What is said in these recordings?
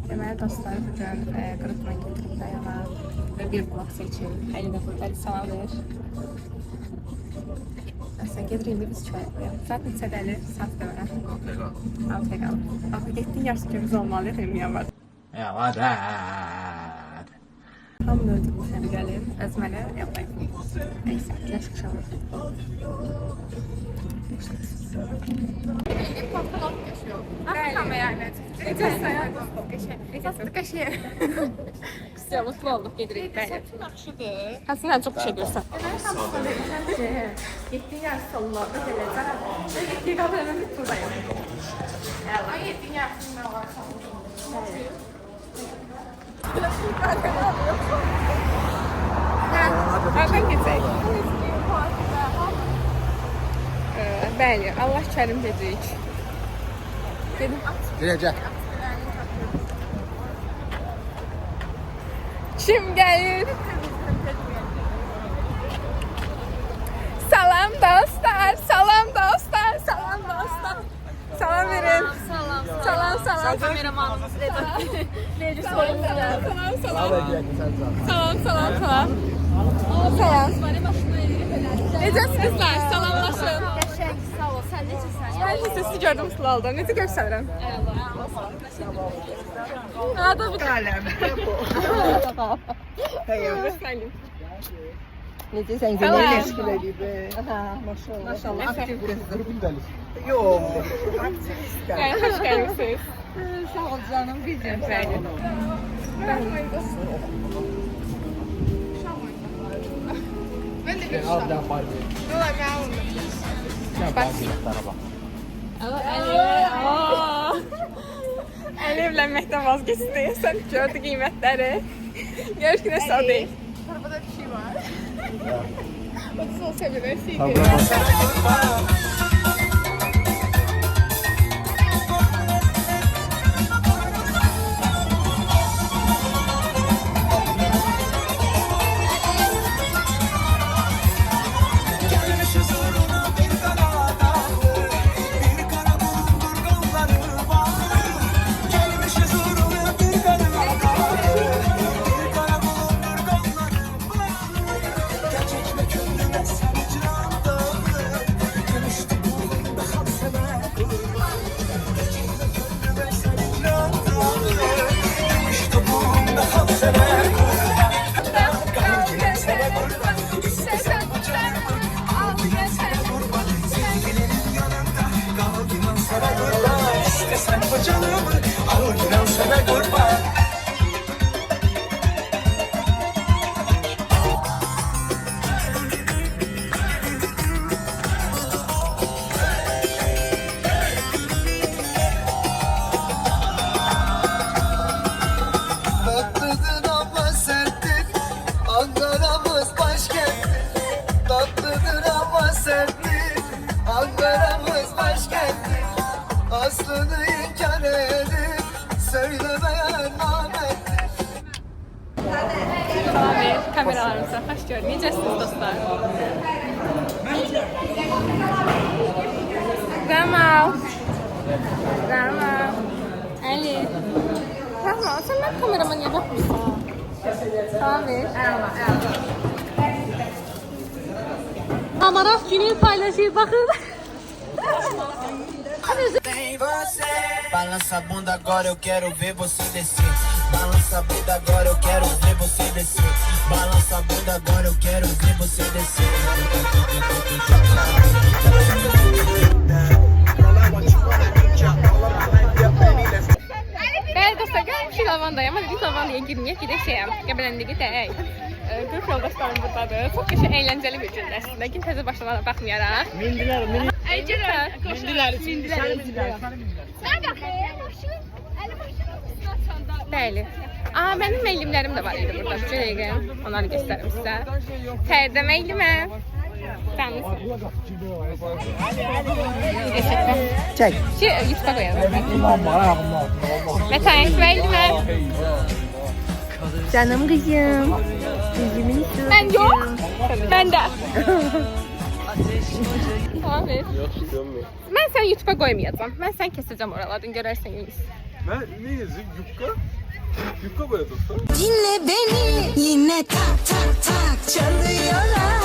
Deməli dostlar, bugün qrupuna getirib dayana və bir blok seçim. Əlinə fırtları salam verir. Aslında gedirik indi biz çaya. Saat neçədəlir? Saat demə. 6-ya qalıb. Axı getdin yarısı ki biz olmalıyıq, eminim var. Ya var ha. Hamını öldürmüşəm gəlir. Əzməli yapmayın. Neyse, yaşıq olur. İlk pantolon yaşıyor. Ama yani. Kaşıya. Güzel, mutlu olduk, gedirik bəli. Çok yaxşıdır. Aslında çok şey görsən. Getdin yarısı salonlarda gələcək. Getdiyi qalır hemen bir turdayım. Ay yedin yapsın ne var sanırım. Nereden geçecek? Bəli, Allah kərim dedik. Gedin. Girecek. Kim gelir? Salam dostlar, salam dostlar, salam dostlar. Salam verin. Salam, salam. Kameramanımız Recep. Salam, salam. Salam. Necəsiz qızlar? Salamlaşın. Qəşəng, sağ ol. Sən necəsən? Mən sizi gördüm sulalda. Necə göstərirəm? Adı bu qaləm. Göstərim. Necəsən? Salam. Təşkil edib. Maşallah. Maşallah. Aktiv qızdır. Yox. Aktivistlər. Yəni, xoş gəlmişsiniz. Sağ ol canım bizim. Bəli. Ben de bir Al bir daha Barbie. Yola ben aldım. Gel Barbie'lere bak. Əli evlənməkdən vazgeçdi. Sən gördü qiymətləri. Görüş ki, nəsə o deyil. Arabada bir şey var. O da sosyal bir şey. Tatlıdır ama serttir. Ankara'mız başkenttir. Tatlıdır ama serttir. Ankara'mız başkenttir. Aslını inkar edip söylemeyen namettir. Salam ver kameralarımıza. Xoş gördük. Necəsiniz dostlar? Rəmal. Əli. Rəmal, sən mən kamerama niyə baxmırsan? Salam ver. Amaraf günü paylaşır, bakın. Balança a bunda agora, eu quero ver você descer. Balança a bunda agora, eu quero ver você descer. Balança a bunda agora, eu quero ver você descer. Bəli dostlar, gəlmişik lavandaya, amma dedik lavandaya girməyək, gedək şeyəm, Qəbələndəki tək. Qrup yoldaşlarım buradadır. Çox qəşəng əyləncəli bir gündür əslində. Gün təzə başlamana baxmayaraq. Mindiler. Mindiler. Bəli. Mənim meylimlərim də var idi burada. Bir dəqiqə onları göstərim sizə. Tərdə meylimə. Dəniz. Çək. YouTube'a koyalım. Mətayət meylimə. Canım kızım. Kızımın Mən yox. Ben de. Tamam ver. Yok istemiyorum. Ben seni YouTube'a koymayacağım. Ben seni keseceğim oralardan görersen iyiyiz. Ben ne yazayım? Yufka? Yufka boyadım. Dinle beni yine tak tak tak çalıyorlar.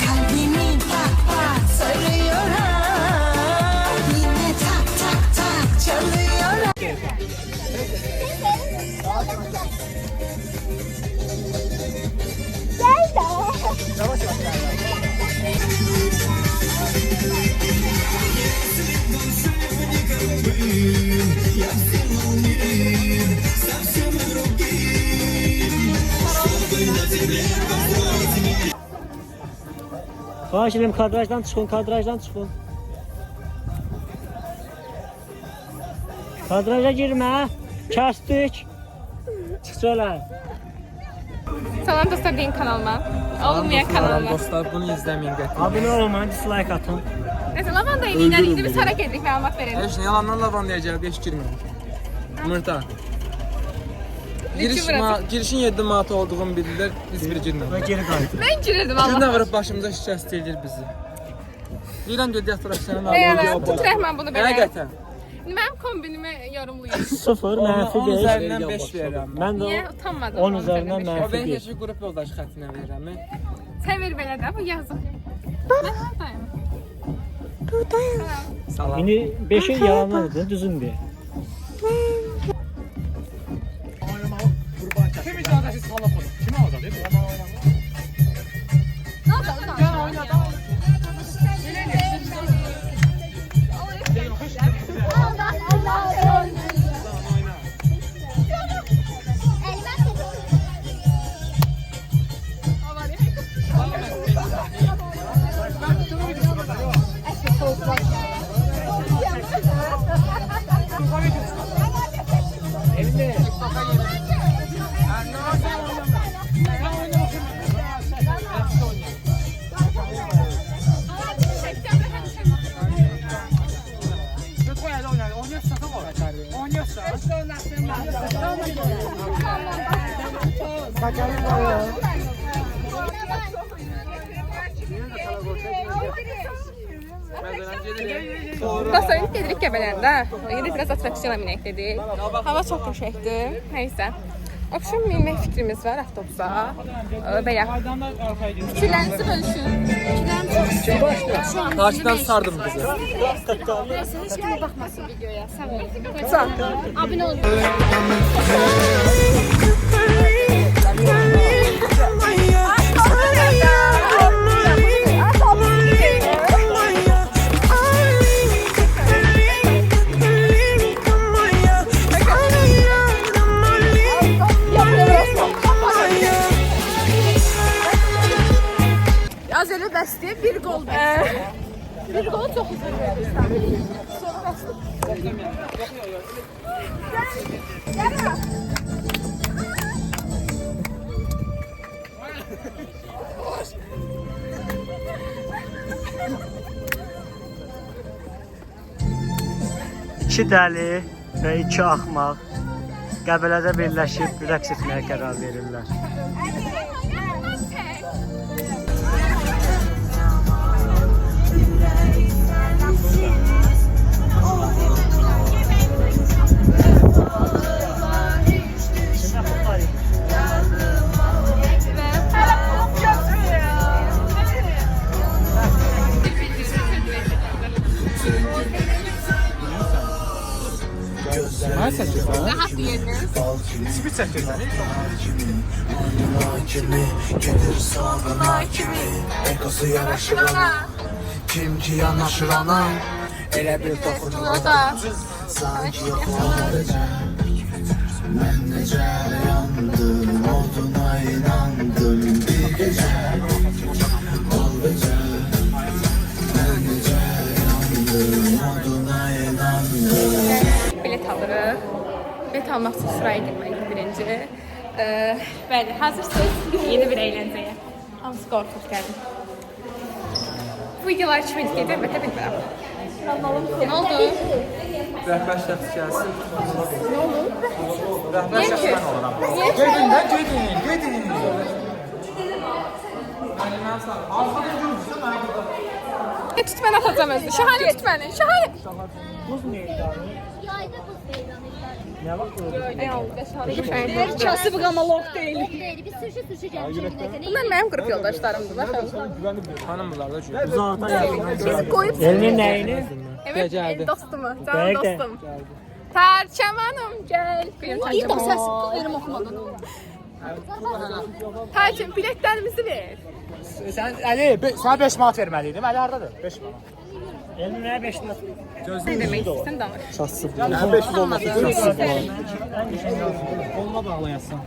Kalbimi pak pak sarıyorlar. Yine tak tak tak çalıyorlar. Xahiş edirəm, kadrajdan çıxın, kadrajdan çıxın. Kadraja girmə, kəsdik. Çıxsana. Salam dostlar deyin kanalıma. Olmayan kanalıma. Dostlar bunu izlemeyin qəti. Abunə olmayın, dislike atın. Neyse lavanda eliyle indi biz hareket ettik məlumat verelim. Heç nə yalandan lavandaya gəlib heç girməyin. Mırta. Girişin 7 manat olduğunu bildiler, biz bir girmədik. Və geri qayıdın. Ben girirdim Biz Allah. nə vurub başımıza şikəst edir bizi. Deyirəm gödü yatıraq sənə Evet, tut Rəhman bunu belə. Həqiqətən. Mənim kombinimi yorumlayın. 0, mənfi 10 5. üzərindən 5 verirəm. Mən də Niye utanmadın? 10 üzerinden beş? mənfi. O ben heç bir qrup yoldaş xəttinə verirəm. Sen ver belə də bu yazın. Salam. İndi 5'i yalanladı, düzün bir. Kim icadəsi salaf olur? Kim alacaq? Dostlar indi gedirik Qəbələndə. Gedib biraz atraksiyona minək dedik. Hava çox qəşəngdir. Nəysə. Akşam minmək fikrimiz var avtobusa. Belə. Fikirlərinizi bölüşün. Karşıdan sardım bizi. Hiç kimə baxmasın videoya. Sağ olun. Abunə olun. Az elə bəsdir, bir gol bəsdir. Bir gol çox uzun verirsən. Sonra bəsdir. İki dəli və iki axmaq Qəbələdə birləşib rəqs etməyə qərar verirlər. Mən səkiyorsan? Rahat yeriniz. Spit səkiyorsan? Kimi gelir sağına kimi Ekosu yaraşır ona Kim ki yanaşır ona Elə bir toxunur O da. Sanki yok olacak Ben necə yandım Olduğuna inandım Bir gecə olacak Ben necə yandım Olduğuna inandım Bilet alırıq. Bilet almaq üçün sıraya girməliyik birinci. Bəli, hazırsınız yeni bir əyləncəyə. Hamısı qorxub gəldim. Bu videolar kimi gedir, əlbəttə bilmirəm. Nə oldu? Rəhbər şəxs gəlsin. Nə oldu? Rəhbər Niyə şəxs ki? mən oluram. Niyə ki? Gedin. Tut mən atacağım özü. Şahane tut məni. Şahane. Buz meydanı. Ne vakit oldu? Deyir kasıb qamalıq deyil. Biz sürüşü gəlmişik. Bunlar mənim qrup yoldaşlarımdır. Baxın. Tanımırlar da çünkü. Uzaktan yakından. Qoyub Elinin neyini? Evet, Geldi. dostumu, canım Geldi. dostum. Tərkəmanım, gəl. İyi də səs verim oxumadan. Tərkəm, biletlərimizi ver. Sən Əli, sənə 5 manat verməliydim. Əli hardadır? 5 manat. Elinin ne 5 lira? Ne demək istəyirsən, danış. Yəni 500 olmasın. Koluna bağlayasın.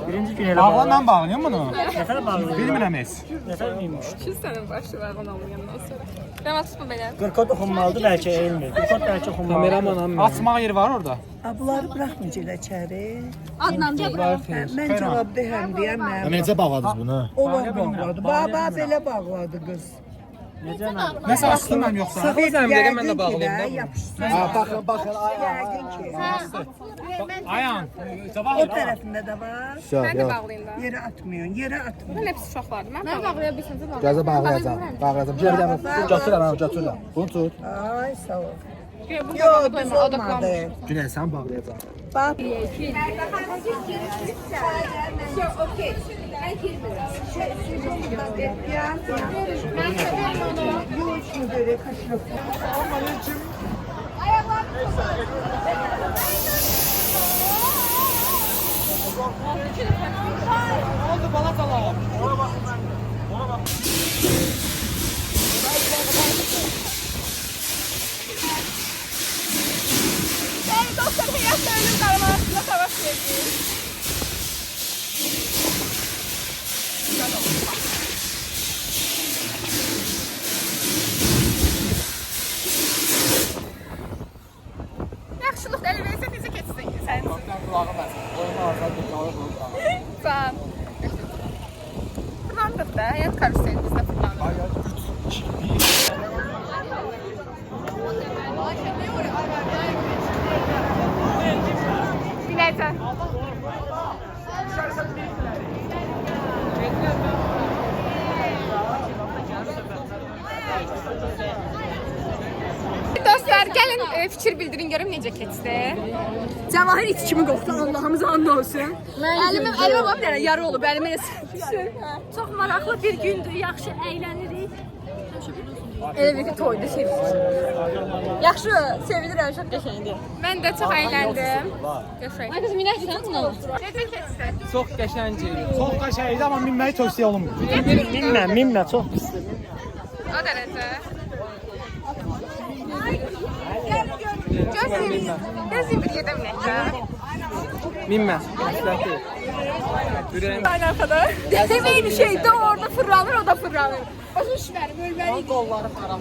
Birinci gün ele Bağla bağlı. mən bağlayım bunu. Nefer bağlı? Bilmirəm heç. Nefer miymiş? Şu sənin başı var, onu olmayandan sonra. Rəma tutma belə. 40 okunmalıdır belki eğilmir. 40 belki okunmalıdır. Kameramanam ben. Açmaq yeri var orada. Bunları buraxmayacaqlar içəri. Adnan Mən cavab deyəm deyəməm. Necə bağladınız bunu? Onlar bağladı. Baba belə bağladı qız. Nəsə açdım mən yoxsa? Sakız əmləri mən də Yəqin ki bağlayayım da. yapışsın. Baxın. Yəqin ki. Ayan. O tərəfində də var. Mən də bağlayayım da. Yerə atmıyorsun, yerə atmıyorsun. Bunun hepsi çox vardı. Mən bağlaya bilsəm də bağlayayım. Gəzə bağlayacağam. Götürürəm. Bunu tut. Ay sağ ol. Bu Yox, da düz odaqlanmış. olmadı. Günel sən bağlayacağam. Bax. Ey dostlar, həyatda ölüm qaramasında savaş verdik. Yaxşılıq əli versə necə keçsin sən? Sən. Fırlandıq da, həyat karuseli bizdə fırlandıq. Binəcəm. Dostlar, gəlin fikir bildirin görüm necə keçdi. Cəvahir it kimi qoxdu, Allahımıza and olsun. Əlimə bax bir dənə yarı olub, əlimə çox maraqlı bir gündür, yaxşı əylənirik. Elə bir ki, toyda sevindik. Yaxşı, sevinirəm, çox qəşəngdir. Mən də çox əyləndim. Ay qızım, minəksən buna? Necə keçdi? Çok qəşəngdir. Çox qəşəngdir, amma minməyi tövsiyə olunmur. Minmə çox pisdir. O dərəcə. Gözüm bir yedim nəkə. Minmə. Məsləhət. Ürəyim. Aynı arkada. Demək bir şey de orada fırlanır, o da fırlanır. Başım şübhərim, ölməliydik. Qolları haram.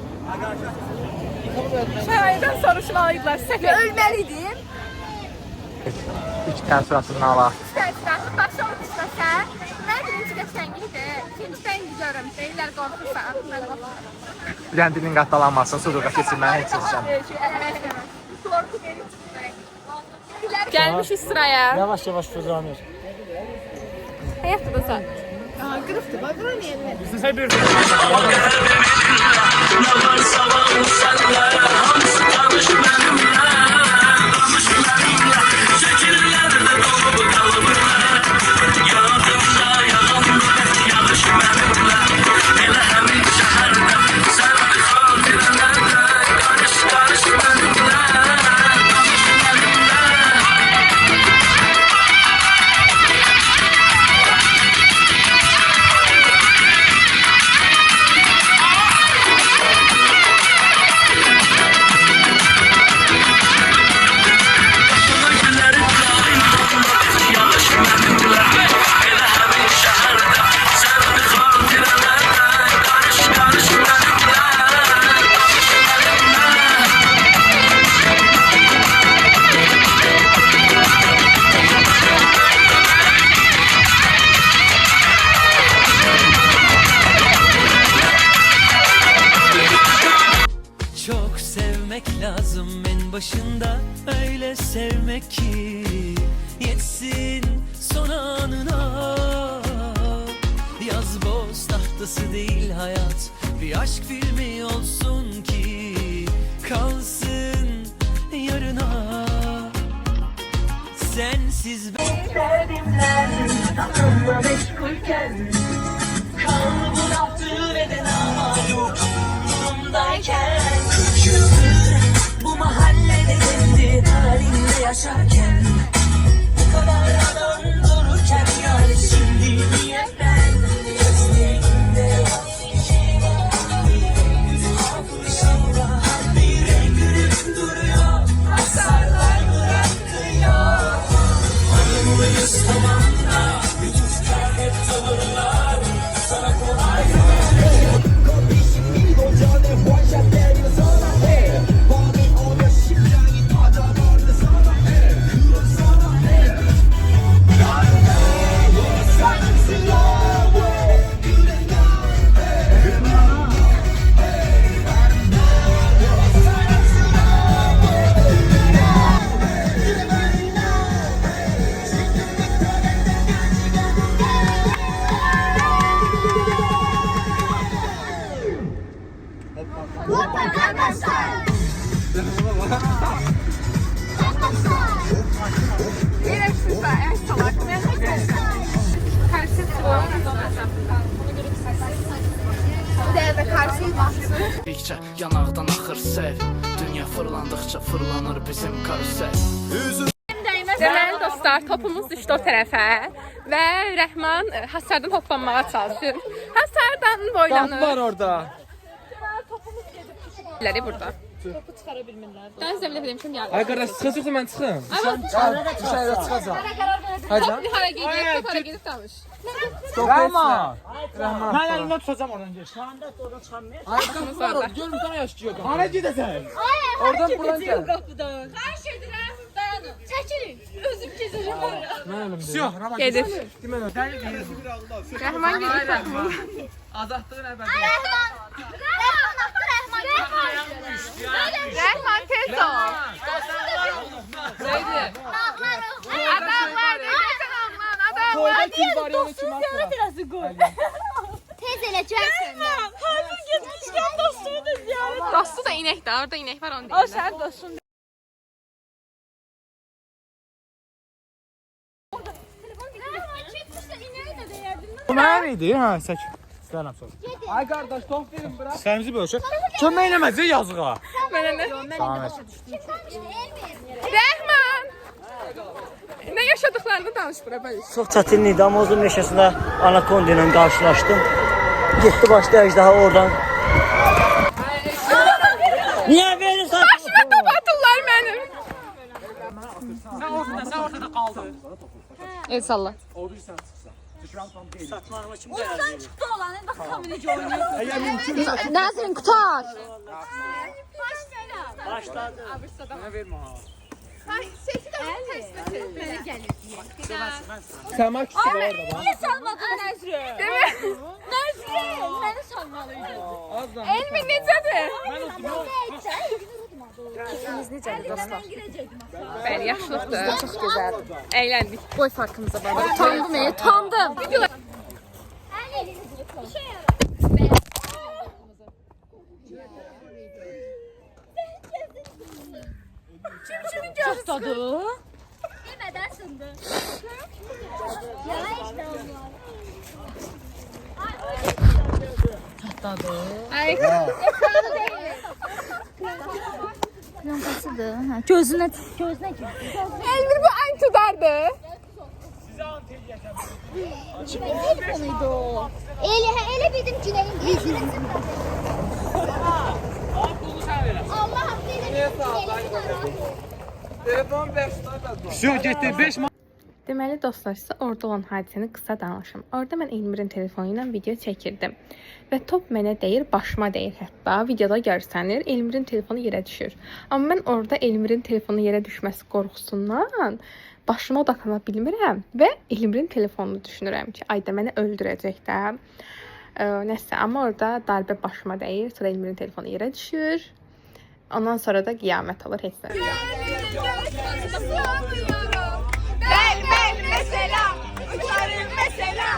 Şəhərdən soruşmalıydılar. Səkə Ölməliydim. İlk təəssüratını ala. istəsən, başı olmuşsa, mən birinci qəşəngiydi. İkinciden gidiyorum. Deyirlər qorxursa, mən qorxuram. Bir dənə dilin qatdalanmasın, suduqa keçirməyə heç istəyirəm. Korku benim için. Gelmişiz sıraya. Yavaş yavaş fırlanır. Hayatta da sen. Bizə bir Çok sevmek lazım en başında, öyle sevmek ki yetsin son anına. Yaz noktası değil hayat. Bir aşk filmi olsun ki kalsın yarına. Sensiz ben aklımla meşgulken, kal bu yaptığı neden ama yok yanımdayken. 40 yıldır bu mahallede kendi halinde yaşarken, bu kadar adam dururken, yani şimdi niye ben gözlerinde vazgeçemem? Hafızamda bir renk gülüp duruyor, hasarlar bırakıyor. Anımlıyız tamam da lütufkar hep tavırlar sana kolay. Dikçe yanaqdan axır sel, dünya fırlandıqca fırlanır bizim karusel. Deməli dostlar, topumuz düşdü o tərəfə və Rəhman hasardan hoppanmağa çalışır. Hasardan boylanır. Var orada. Ləri burada. Topu çıxara bilmirlər. Mən sizə belə demişəm gəldi. Ay qardaş, çıxacaqsa mən çıxım. Dışarı çıxacaq. Bir hara gedib, bir hara gedib danış. Rəhman. Ben elimden tutacağım oradan geç. Şu anda oradan çıkamıyor. Ayakkabı var orada. Görün bir tane yaşıyor. Hara gidəsən? Oradan buradan gəl. Xahiş edirəm, dayanın. Çəkilin. Özüm keçəcəm oraya. Mən elimdə. Yok, Ramazan. Gedir. Demə. Rəhman gedir. Azadlığın əbədi. Rəhman tez ol. Neydi? Adamlar, neyəcən oğlan, adamlar. Toyda kim var ya, onu kim atma. Tez eləcəksən. Hazır getmişkən dostunu da ziyarət. Dostu da inek də, orada inek var, onu deyirlər. O sənin dostun. Bu mənə neydi? Ha, sək. Sənə sor. Ay qardaş, top verin bura. Sənimizi bölüşək. Kömək eləməz yazığa. Mənə nə? Tamam. Rəhman! Nə yaşadıqlarını danış bura, bölüş. Çox çətin idi, amma Ozun meşəsində anakonda ilə qarşılaşdım. Getdi başda əjdaha oradan. Niyə verirsən? Başıma top atırlar mənim. Sən ortada qaldın. El salla. Oradan çıxdı olan, bax kamilici oynayır. Əgər mümkünsə. Nəzrin qutar. Başladı. Mənə vermə ha. Mənə gəlir. Səma küçük orada bax. Niyə salmadın Nəzrin? Nəzrin, məni salmalıydın. Azdan. Elmi necədir? İkimiz necədir dostlar? Bəli, yaxşılıqdır. Çox gözəldir. Əyləndik. Boy farkımıza bax. Utandım, utandım. Çok tadı. Yemeden sındı. Ay, Plankasıdır. Gözüne gir. Elmir bu aynı tutardı. Kimin telefonuydu o? Ele bizim Cüneyt'in. Allah hakkıyla. Telefon 5 saat. Şu getdi 5 Deməli dostlar, sizə orada olan hadisəni qısa danışım. Orada mən Elmirin telefonu ilə video çəkirdim. Və top mənə deyir, başıma deyir hətta. Videoda görsənir, Elmirin telefonu yerə düşür. Amma mən orada Elmirin telefonu yerə düşməsi qorxusundan başıma odaqlana bilmirəm və Elmirin telefonunu düşünürəm ki, ayda mənə öldürəcək də. Nəsə, amma orada darbə başıma deyir, sonra Elmirin telefonu yerə düşür. Ondan sonra da qiyamət olur, heç nə. Ben mesela uçarım mesela.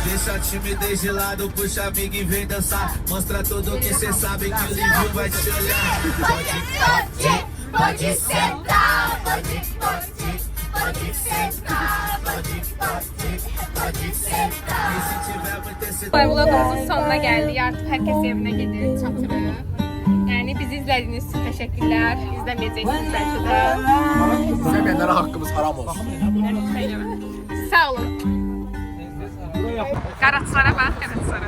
Deixa o time de lado, puxa amigo e vem dançar. Mostra tudo que cê sabe que o livro vai te olhar. Pode sentar, pode sentar, pode sentar. E se tiver muito excitado. Vlogumuzun sonuna geldik. Artık herkes evine gelir, çatırı. Yani bizi izlediğiniz için teşekkürler. İzlemeyeceksiniz belki de. İzlemeyenlere hakkımız haram olsun. Sağ olun. Qaraçlara bax, qaraçlara.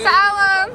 Sağ olun.